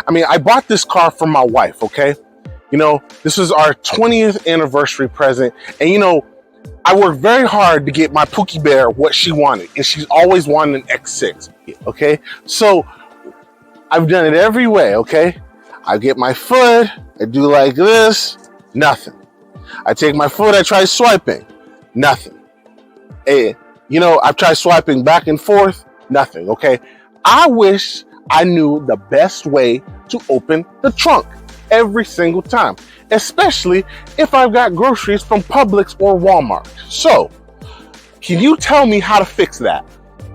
I mean, I bought this car for my wife, okay? You know, this is our 20th anniversary present. And, you know, I worked very hard to get my Pookie Bear what she wanted. And she's always wanted an X6, okay? So I've done it every way, okay? I get my foot, I do like this, nothing. I take my foot, I try swiping, nothing. And, you know, I've tried swiping back and forth, nothing, okay? I wish I knew the best way to open the trunk every single time, especially if I've got groceries from Publix or Walmart. So, can you tell me how to fix that?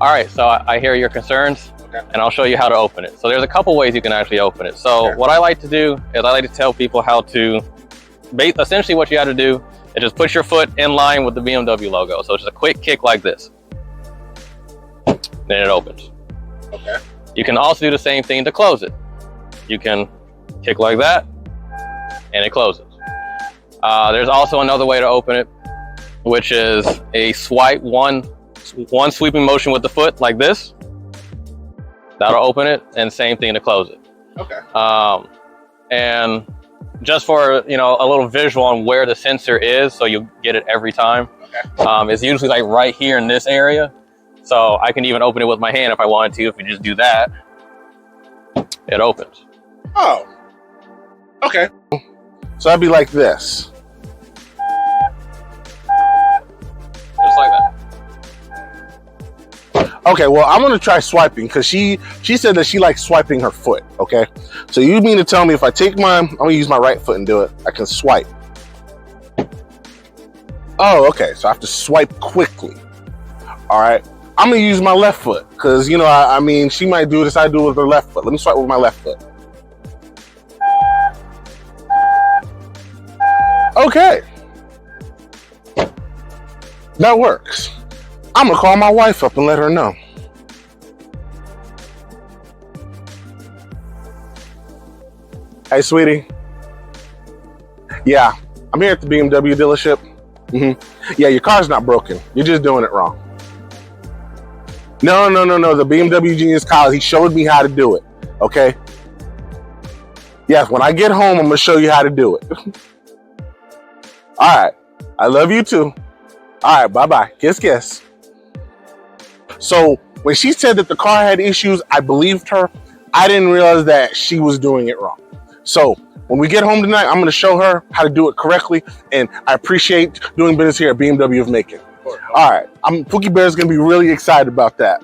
All right, so I hear your concerns, and I'll show you how to open it. So there's a couple ways you can actually open it. So what I like to do is I like to tell people how to, essentially what you have to do is just put your foot in line with the BMW logo. So it's just a quick kick like this. Then it opens. Okay. You can also do the same thing to close it. You can kick like that, and it closes. There's also another way to open it, which is a swipe, one sweeping motion with the foot like this. That'll open it, and same thing to close it. Okay. And just for, you know, a little visual on where the sensor is, so you get it every time. Okay. It's usually like right here in this area. So I can even open it with my hand if I wanted to. If you just do that, it opens. Oh, okay. So that'd be like this. Just like that. Okay, well, I'm gonna try swiping because she said that she likes swiping her foot, okay? So you mean to tell me if I take mine, I'm gonna use my right foot and do it, I can swipe. Oh, okay, so I have to swipe quickly. All right, I'm gonna use my left foot because, you know, I mean, she might do this, I do it with her left foot. Let me swipe with my left foot. Okay. That works. I'm gonna call my wife up and let her know. Hey, sweetie. Yeah, I'm here at the BMW dealership. Yeah, your car's not broken. You're just doing it wrong. No. The BMW Genius College, he showed me how to do it, okay? Yes, when I get home, I'm gonna show you how to do it. All right, I love you too. All right, bye-bye, kiss, kiss. So when she said that the car had issues, I believed her. I didn't realize that she was doing it wrong. So when we get home tonight, I'm going to show her how to do it correctly. And I appreciate doing business here at BMW of Macon. All right, Pookie Bear's going to be really excited about that.